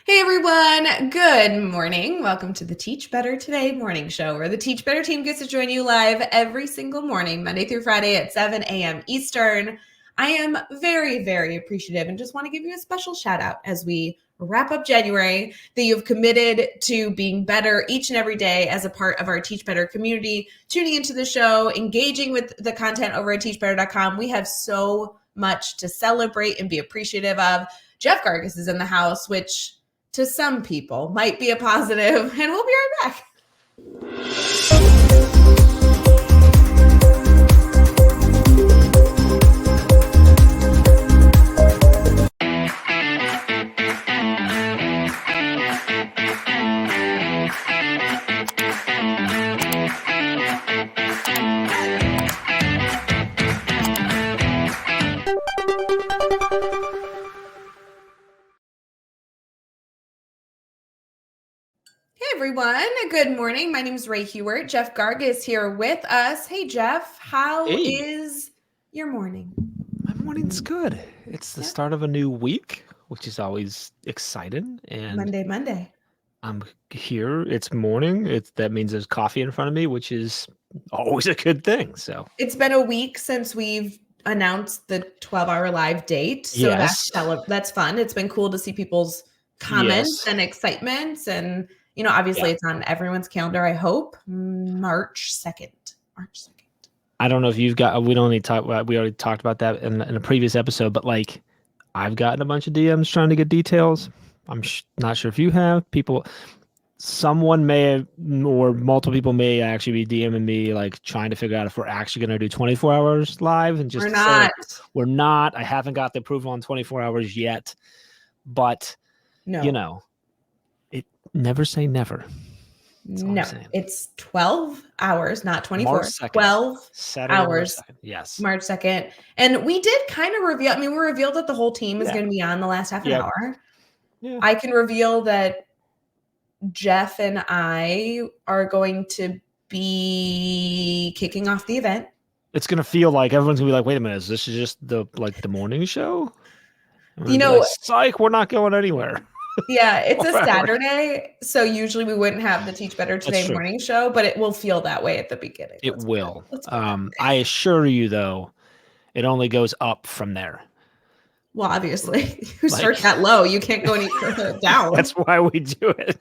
Hey everyone, good morning. Welcome to the Teach Better Today morning show, where the Teach Better team gets to join you live every single morning, Monday through Friday at 7 a.m. Eastern. I am very, very appreciative and just want to give you a special shout out as we wrap up January that you've committed to being better each and every day as a part of our Teach Better community, tuning into the show, engaging with the content over at teachbetter.com. We have so much to celebrate and be appreciative of. Jeff Gargas is in the house, which to some people might be a positive, and we'll be right back. Hey everyone, good morning. My name is Ray Hughart. Jeff Gargas here with us. Hey Jeff, how is your morning? My morning's good. It's the start of a new week, which is always exciting. And Monday. I'm here. It's morning. That means there's coffee in front of me, which is always a good thing. So it's been a week since we've announced the 12-hour live date. So yes, that's fun. It's been cool to see people's comments and excitements, and obviously it's on everyone's calendar. I hope March 2nd. I don't know if you've got. We don't need to talk about. We already talked about that in a previous episode. But like, I've gotten a bunch of DMs trying to get details. I'm not sure if you have. Someone may have, or multiple people may actually be DMing me, like trying to figure out if we're actually going to do 24 hours live, and just we're not. I haven't got the approval on 24 hours yet, but it never say never. No, it's 12 hours, not 24. 12 hours. Yes. March 2nd. And we did kind of reveal, we revealed that the whole team is going to be on the last half an hour. Yeah. I can reveal that Jeff and I are going to be kicking off the event. It's going to feel like everyone's going to be like, wait a minute, is this just the morning show? Psych, we're not going anywhere. Yeah, it's a Saturday, so usually we wouldn't have the Teach Better Today morning show, but it will feel that way at the beginning. It will. I assure you, though, it only goes up from there. Well, obviously, you start that low, you can't go any further down. That's why we do it.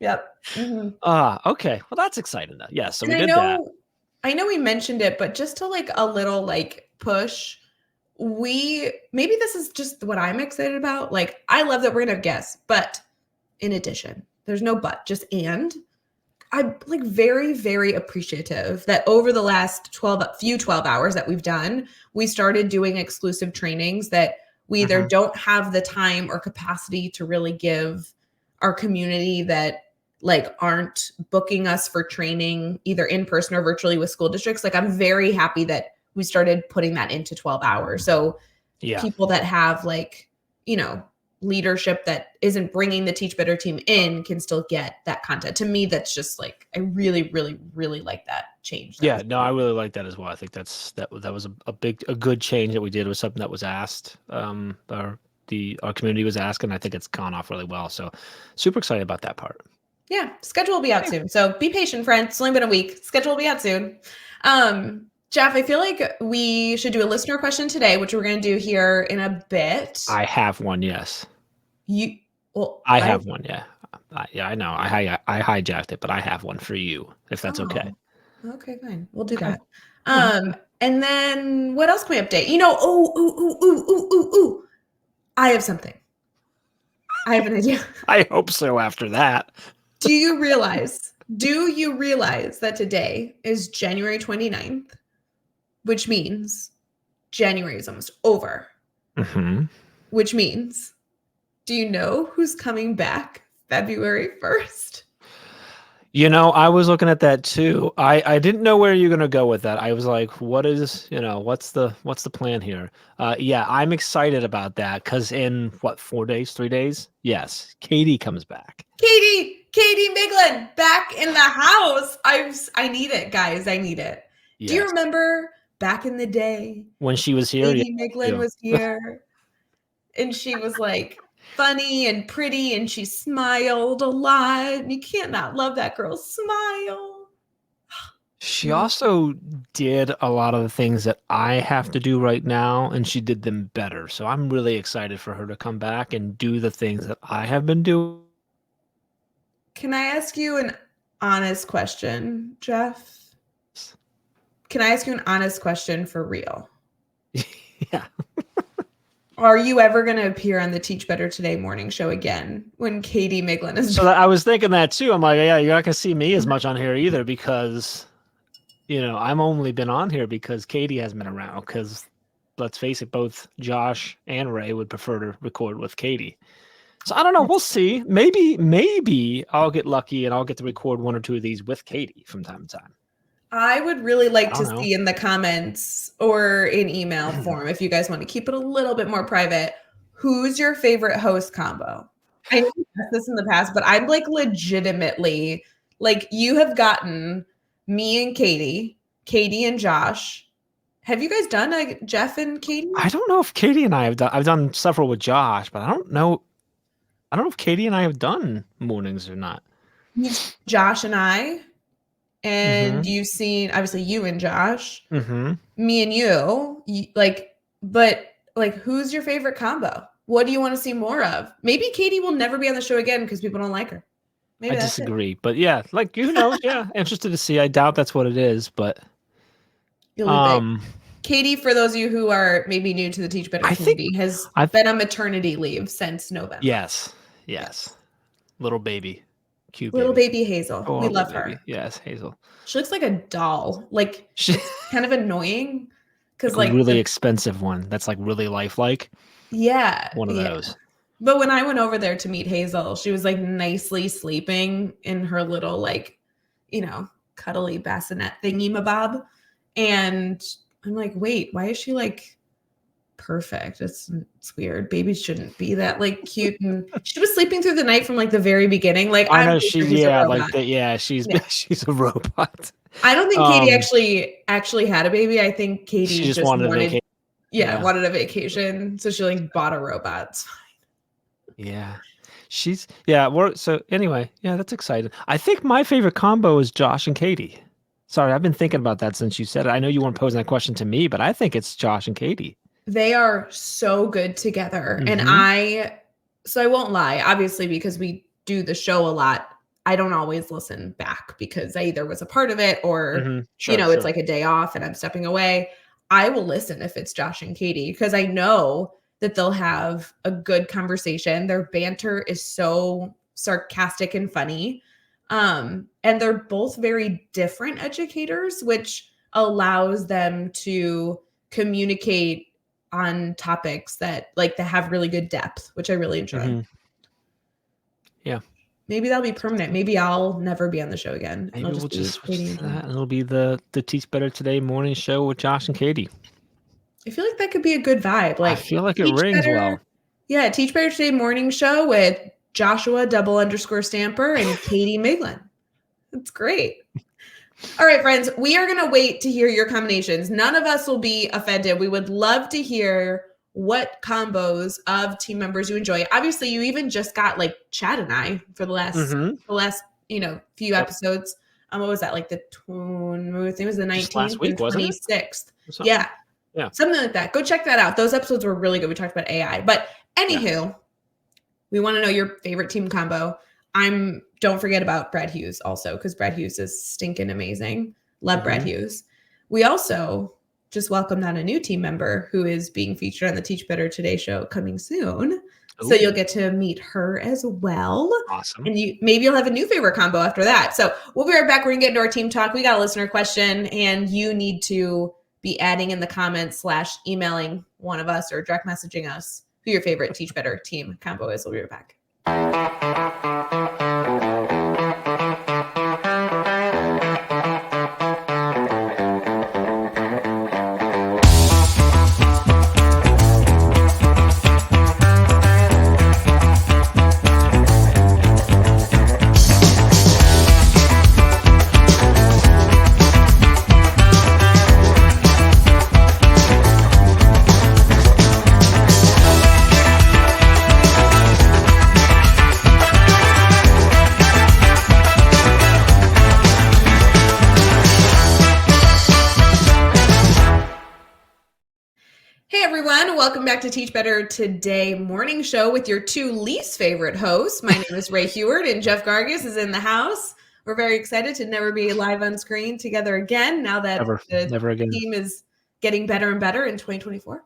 Yep. Mm-hmm. Okay. Well, that's exciting, though. Yeah, so we did that. I know we mentioned it, but just to a little push, maybe this is just what I'm excited about. I love that we're going to have guests, but in addition, there's no but, just and. I'm very, very appreciative that over the last 12 hours that we've done, we started doing exclusive trainings that we either don't have the time or capacity to really give our community that aren't booking us for training either in person or virtually with school districts. I'm very happy that we started putting that into 12 hours. So people that have leadership that isn't bringing the Teach Better team in can still get that content. To me, that's just I really, really, really like that change. I really like that as well. I think that was a good change that we did. It was something that was asked. Our community was asking. I think it's gone off really well. So super excited about that part. Yeah, schedule will be out soon. So be patient, friends. It's only been a week. Schedule will be out soon. Jeff, I feel like we should do a listener question today, which we're going to do here in a bit. I have one, yes. I have one, yeah. I know. I hijacked it, but I have one for you, if that's okay. Okay, fine. We'll do that. And then what else can we update? I have something. I have an idea. I hope so after that. Do you realize that today is January 29th? Which means January is almost over. Mm-hmm. Which means, do you know who's coming back February 1st? I was looking at that too. I didn't know where you're going to go with that. I was like, what's the plan here? I'm excited about that because in 3 days? Yes, Katie comes back. Katie Miglin back in the house. I need it, guys. I need it. Yes. Do you remember back in the day when she was here? Katie Miglin was here, and she was like, funny and pretty, and she smiled a lot. And you can't not love that girl's smile. She also did a lot of the things that I have to do right now, and she did them better. So I'm really excited for her to come back and do the things that I have been doing. Can I ask you an honest question, Jeff? Can I ask you an honest question for real? Yeah. Are you ever going to appear on the Teach Better Today morning show again when Katie Miglin is So I was thinking that too. I'm like, yeah, you're not going to see me as much on here either because, I'm only been on here because Katie hasn't been around because, let's face it, both Josh and Ray would prefer to record with Katie. So I don't know. We'll see. Maybe I'll get lucky and I'll get to record one or two of these with Katie from time to time. I would really like to see in the comments or in email form, if you guys want to keep it a little bit more private, who's your favorite host combo? I know you've asked this in the past, but I'm like legitimately, like you have gotten me and Katie and Josh. Have you guys done a Jeff and Katie? I don't know if Katie and I have done. I've done several with Josh, but I don't know if Katie and I have done mornings or not. Josh and I. And you've seen obviously you and Josh, me and you, but who's your favorite combo? What do you want to see more of? Maybe Katie will never be on the show again because people don't like her. Maybe I disagree, but yeah, yeah, interested to see. I doubt that's what it is, but Katie, for those of you who are maybe new to the Teach Better community, has been on maternity leave since November. Yes. Little baby. Cute little baby Hazel. Oh, we love her. Yes, Hazel. She looks like a doll. Like it's kind of annoying because like really expensive one. That's like really lifelike. Yeah, one of those. But when I went over there to meet Hazel, she was like nicely sleeping in her little like, cuddly bassinet thingy mabob, and I'm like, wait, why is she like perfect? It's weird. Babies shouldn't be that like cute. And she was sleeping through the night from like the very beginning. Like I know she's she's a robot. I don't think Katie actually had a baby. I think Katie just wanted a vacation. Yeah, wanted a vacation. So she like bought a robot. It's fine. Yeah. So anyway, that's exciting. I think my favorite combo is Josh and Katie. Sorry, I've been thinking about that since you said it. I know you weren't posing that question to me, but I think it's Josh and Katie. They are so good together. And I won't lie, obviously, because we do the show a lot, I don't always listen back because I either was a part of it or, it's like a day off and I'm stepping away. I will listen if it's Josh and Katie because I know that they'll have a good conversation. Their banter is so sarcastic and funny. And they're both very different educators, which allows them to communicate on topics that have really good depth, which I really enjoy. Yeah. Maybe that'll be permanent. Maybe I'll never be on the show again. Maybe we'll just switch to that. And it'll be the Teach Better Today morning show with Josh and Katie. I feel like that could be a good vibe. I feel like it rings well. Yeah, Teach Better Today morning show with Joshua _Stamper and Katie Miglin. That's great. All right, friends, we are going to wait to hear your combinations. None of us will be offended. We would love to hear what combos of team members you enjoy. Obviously, you even just got like Chad and I for the last few episodes. What was that? Like I think it was the 19th and 26th. Yeah. Something like that. Go check that out. Those episodes were really good. We talked about AI. But anywho, we want to know your favorite team combo. Don't forget about Brad Hughes also, because Brad Hughes is stinking amazing. Love Brad Hughes. We also just welcomed on a new team member who is being featured on the Teach Better Today show coming soon. Ooh. So you'll get to meet her as well. Awesome. And maybe you'll have a new favorite combo after that. So we'll be right back. We're going to get into our team talk. We got a listener question, and you need to be adding in the comments / emailing one of us or direct messaging us who your favorite Teach Better team combo is. We'll be right back. welcome back to Teach Better Today morning show with your two least favorite hosts. My name is Ray Hughart and Jeff Gargas is in the house. We're very excited to never be live on screen together again now that Never again. team is getting better and better in 2024.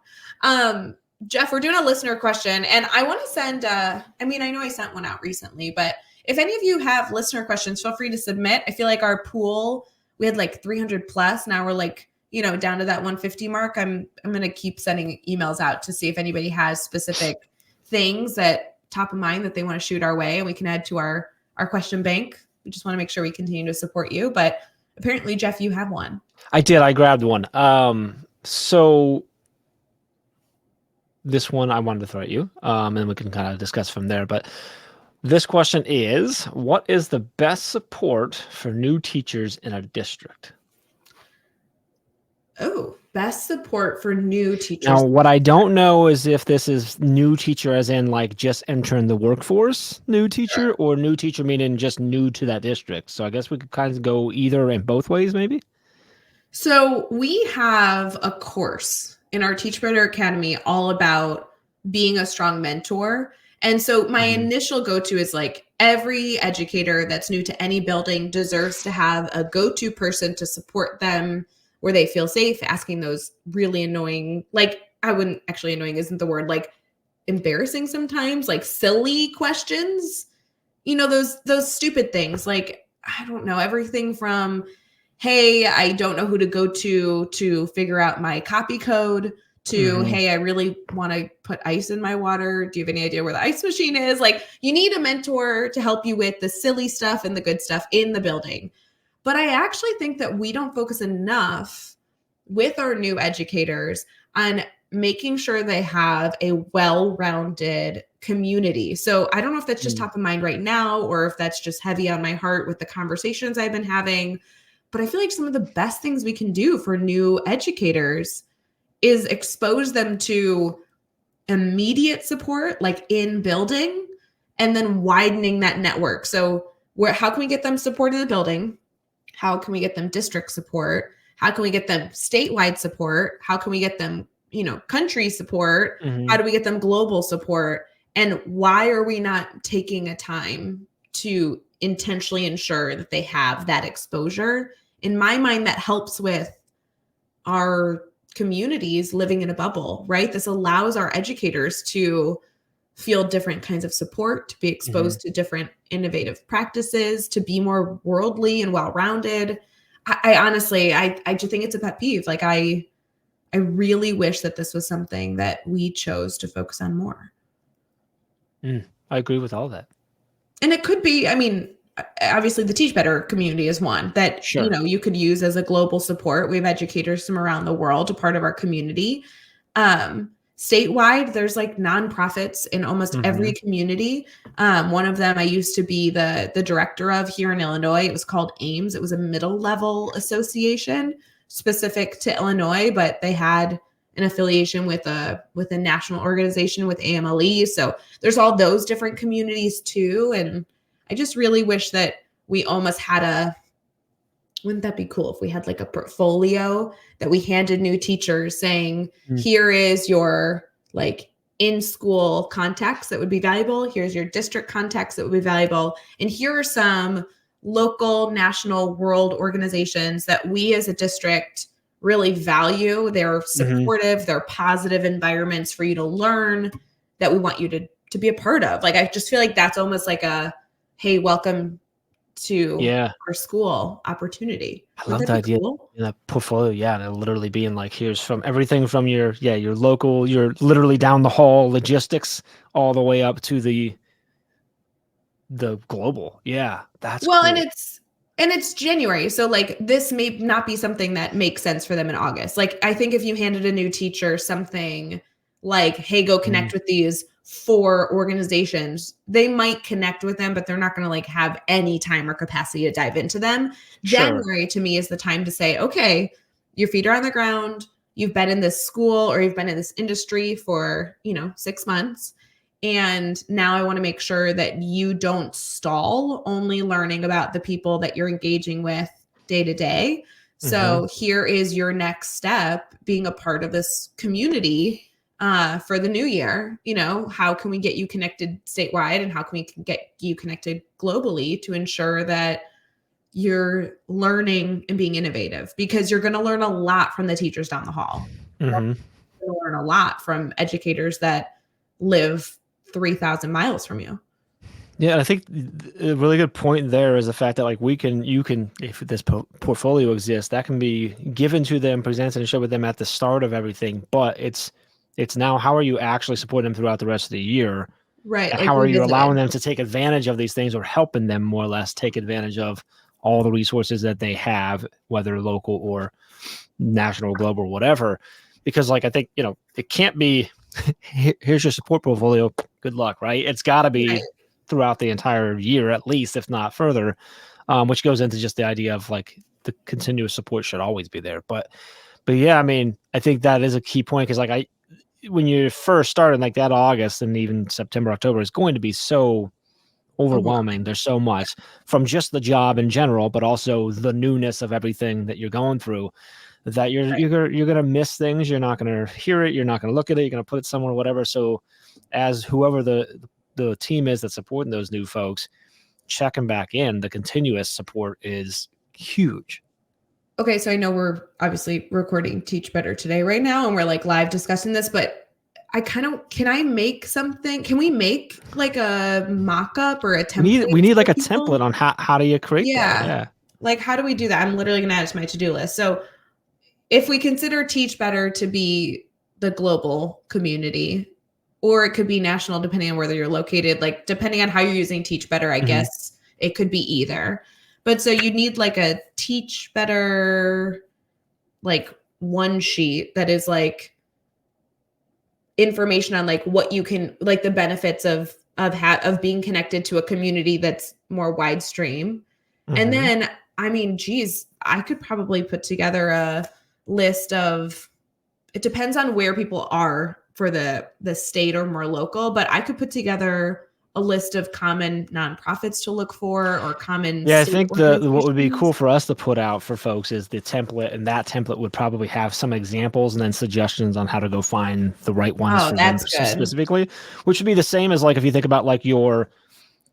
Jeff, we're doing a listener question, and I want to send, I know I sent one out recently, but if any of you have listener questions, feel free to submit. I feel like our pool, we had like 300 plus. Now we're like, down to that 150 mark. I'm going to keep sending emails out to see if anybody has specific things that top of mind that they want to shoot our way, and we can add to our question bank. We just want to make sure we continue to support you. But apparently, Jeff, you have one. I did. I grabbed one. So this one I wanted to throw at you, and we can kind of discuss from there. But this question is, what is the best support for new teachers in a district? Oh, best support for new teachers. Now, what I don't know is if this is new teacher as in like just entering the workforce, new teacher, or new teacher meaning just new to that district. So I guess we could kind of go either in both ways, maybe. So we have a course in our Teach Better Academy all about being a strong mentor. And so my initial go-to is like every educator that's new to any building deserves to have a go-to person to support them where they feel safe asking those really annoying, like annoying isn't the word, like embarrassing sometimes, like silly questions, those stupid things. Like, I don't know, everything from, hey, I don't know who to go to figure out my copy code to, hey, I really want to put ice in my water. Do you have any idea where the ice machine is? Like, you need a mentor to help you with the silly stuff and the good stuff in the building. But I actually think that we don't focus enough with our new educators on making sure they have a well-rounded community. So I don't know if that's just top of mind right now or if that's just heavy on my heart with the conversations I've been having. But I feel like some of the best things we can do for new educators is expose them to immediate support, like in building, and then widening that network. So how can we get them support in the building? How can we get them district support? How can we get them statewide support? How can we get them, country support? How do we get them global support? And why are we not taking a time to intentionally ensure that they have that exposure? In my mind, that helps with our communities living in a bubble, right? This allows our educators to feel different kinds of support, to be exposed to different innovative practices, to be more worldly and well-rounded. I honestly, I just think it's a pet peeve. Like I really wish that this was something that we chose to focus on more. I agree with all that. And it could be, obviously the Teach Better community is one that, you could use as a global support. We have educators from around the world, a part of our community. Statewide, there's like nonprofits in almost every community. One of them I used to be the director of here in Illinois. It was called AIMS. It was a middle level association specific to Illinois, but they had an affiliation with a national organization with AMLE. So there's all those different communities too. And I just really wish that we almost had wouldn't that be cool if we had like a portfolio that we handed new teachers saying, here is your like in-school contacts that would be valuable. Here's your district contacts that would be valuable. And here are some local, national, world organizations that we as a district really value. They're supportive, they're positive environments for you to learn that we want you to be a part of. Like, I just feel like that's almost like a, hey, welcome to our school opportunity. I love the idea in that portfolio. And literally being like, here's from everything from your local, you're literally down the hall logistics all the way up to the global. Yeah, that's well, cool. and it's January. So like this may not be something that makes sense for them in August. Like I think if you handed a new teacher something like, hey, go connect with these 4 organizations, they might connect with them, but they're not going to like have any time or capacity to dive into them. January to me is the time to say, okay, your feet are on the ground. You've been in this school or you've been in this industry for, 6 months. And now I want to make sure that you don't stall only learning about the people that you're engaging with day to day. So here is your next step, being a part of this community. for the new year. How can we get you connected statewide, and how can we get you connected globally to ensure that you're learning and being innovative? Because you're going to learn a lot from the teachers down the hall. Mm-hmm. You're going to learn a lot from educators that live 3,000 miles from you. Yeah, and I think a really good point there is the fact that like you can, if this portfolio exists, that can be given to them, presented and shared with them at the start of everything. But it's now, how are you actually supporting them throughout the rest of the year? Right. And Like how are you revisited. allowing them to take advantage of these things, or helping them more or less take advantage of all the resources that they have, whether local or national, global, or whatever? Because like I think, it can't be here's your support portfolio, good luck, right? It's got to be Right. throughout the entire year, at least, if not further, which goes into just the idea of like the continuous support should always be there. But yeah, I mean, I think that is a key point, because like when you first started, like that August and even September, October is going to be so overwhelming. There's so much from just the job in general, but also the newness of everything that you're going through, that you're gonna miss things. You're not gonna hear it. You're not gonna look at it. You're gonna put it somewhere, whatever. So, as whoever the team is that's supporting those new folks, checking back in, the continuous support is huge. Okay, so I know we're obviously recording Teach Better today right now, and we're like live discussing this, but can I make something? Can we make like a mock-up or a template? We need like a people? template on how do you create that? Yeah. Yeah. Like, how do we do that? I'm literally going to add it to my to-do list. So if we consider Teach Better to be the global community, or it could be national, depending on whether you're located, like depending on how you're using Teach Better, I guess it could be either. But so you need like a Teach Better, like one sheet that is like information on like what you can, like the benefits of being connected to a community that's more wide stream. And then, I mean, geez, I could probably put together a list of, it depends on where people are for the state or more local, but I could put together a list of common nonprofits to look for, or common Yeah, I state think what would be organizations. cool for us to put out for folks is the template, and that template would probably have some examples and then suggestions on how to go find the right ones Oh, for them that's good. specifically, which would be the same as like if you think about like your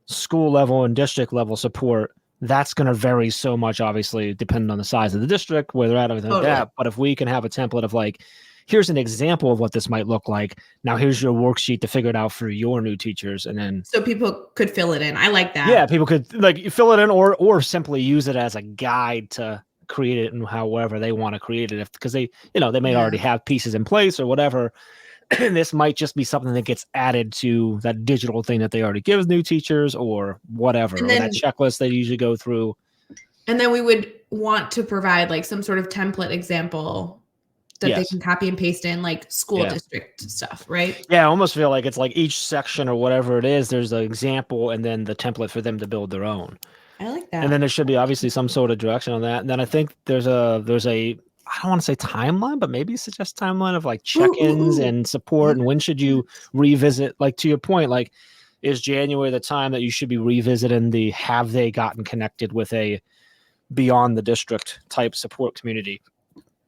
school level and district level support. That's going to vary so much, obviously, depending on the size of the district, where they're at, everything like that. But if we can have a template of like, here's an example of what this might look like. Now here's your worksheet to figure it out for your new teachers, and then so people could fill it in. I like that. yeah, people could like fill it in, or simply use it as a guide to create it and however they want to create it. Because they may already have pieces in place or whatever. This might just be something that gets added to that digital thing that they already give new teachers or whatever, or that checklist they usually go through. And then we would want to provide like some sort of template example that they can copy and paste in, like school district stuff, right? Yeah, I almost feel like it's like each section or whatever it is, there's an example and then the template for them to build their own. I like that. And then there should be obviously some sort of direction on that. And then I think there's a I don't want to say timeline, but maybe suggest timeline of like check-ins and support. And when should you revisit? Like to your point, like is January the time that you should be revisiting the have they gotten connected with a beyond the district type support community,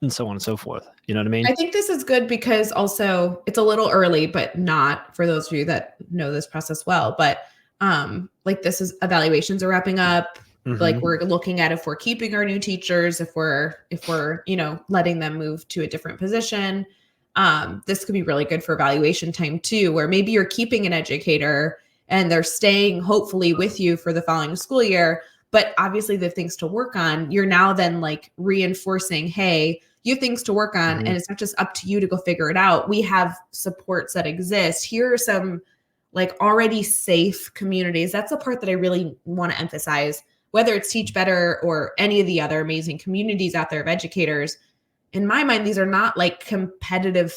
and so on and so forth. You know what I mean? I think this is good because also it's a little early, but not for those of you that know this process well. But like this is evaluations are wrapping up. Like we're looking at if we're keeping our new teachers, if we're letting them move to a different position. This could be really good for evaluation time too, where maybe you're keeping an educator and they're staying hopefully with you for the following school year. But obviously they have things to work on. You're now then like reinforcing, hey, you have things to work on, and it's not just up to you to go figure it out. We have supports that exist. Here are some like already safe communities. That's the part that I really want to emphasize, whether it's Teach Better or any of the other amazing communities out there of educators. In my mind, these are not like competitive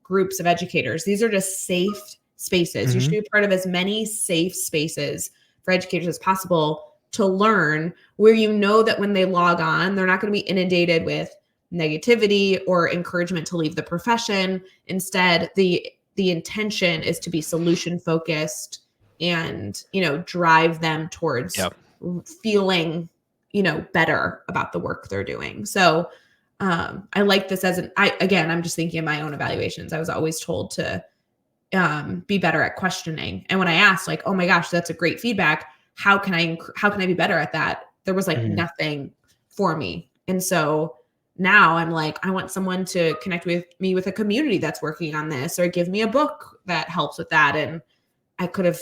groups of educators. These are just safe spaces. You should be part of as many safe spaces for educators as possible to learn, where you know that when they log on, they're not going to be inundated with negativity or encouragement to leave the profession. Instead, the intention is to be solution focused and, drive them towards feeling, better about the work they're doing. So I like this I'm just thinking of my own evaluations. I was always told to be better at questioning. And when I asked like, oh my gosh, that's a great feedback. How can I be better at that? There was like nothing for me. And so now I'm like, I want someone to connect with me with a community that's working on this, or give me a book that helps with that. And I could have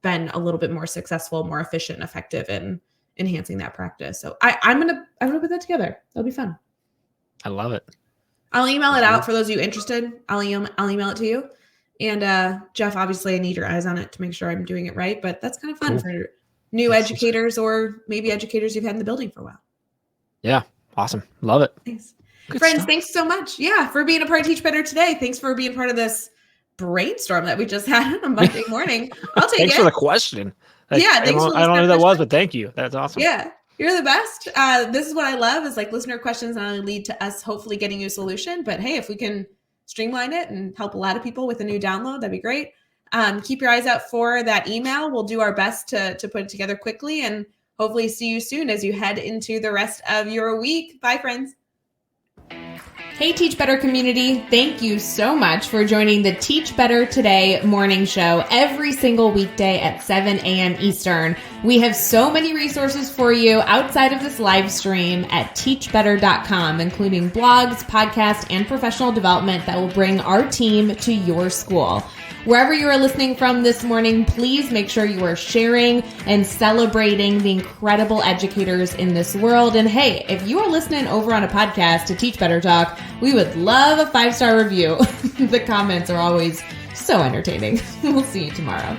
been a little bit more successful, more efficient, and effective in enhancing that practice. So I'm gonna put that together. That'll be fun. I love it. I'll email it out for those of you interested. I'll email it to you. And Jeff, obviously I need your eyes on it to make sure I'm doing it right, but that's kind of fun for new educators, or maybe educators you've had in the building for a while. Yeah. Awesome. Love it. Thanks. Good Friends, stuff. thanks so much. Yeah, for being a part of Teach Better today. Thanks for being part of this brainstorm that we just had on a Monday morning. I'll take Thanks it. for the question. Like, Yeah, thanks for I don't know who that was, but thank you. That's awesome. Yeah, you're the best. This is what I love, is like listener questions not only lead to us hopefully getting you a solution, but hey, if we can streamline it and help a lot of people with a new download, that'd be great. Keep your eyes out for that email. We'll do our best to put it together quickly, and hopefully see you soon as you head into the rest of your week. Bye, friends. Hey, Teach Better community. Thank you so much for joining the Teach Better Today morning show every single weekday at 7 a.m. Eastern. We have so many resources for you outside of this live stream at teachbetter.com, including blogs, podcasts, and professional development that will bring our team to your school. Wherever you are listening from this morning, please make sure you are sharing and celebrating the incredible educators in this world. And hey, if you are listening over on a podcast to Teach Better Talk, we would love a 5-star review. The comments are always so entertaining. We'll see you tomorrow.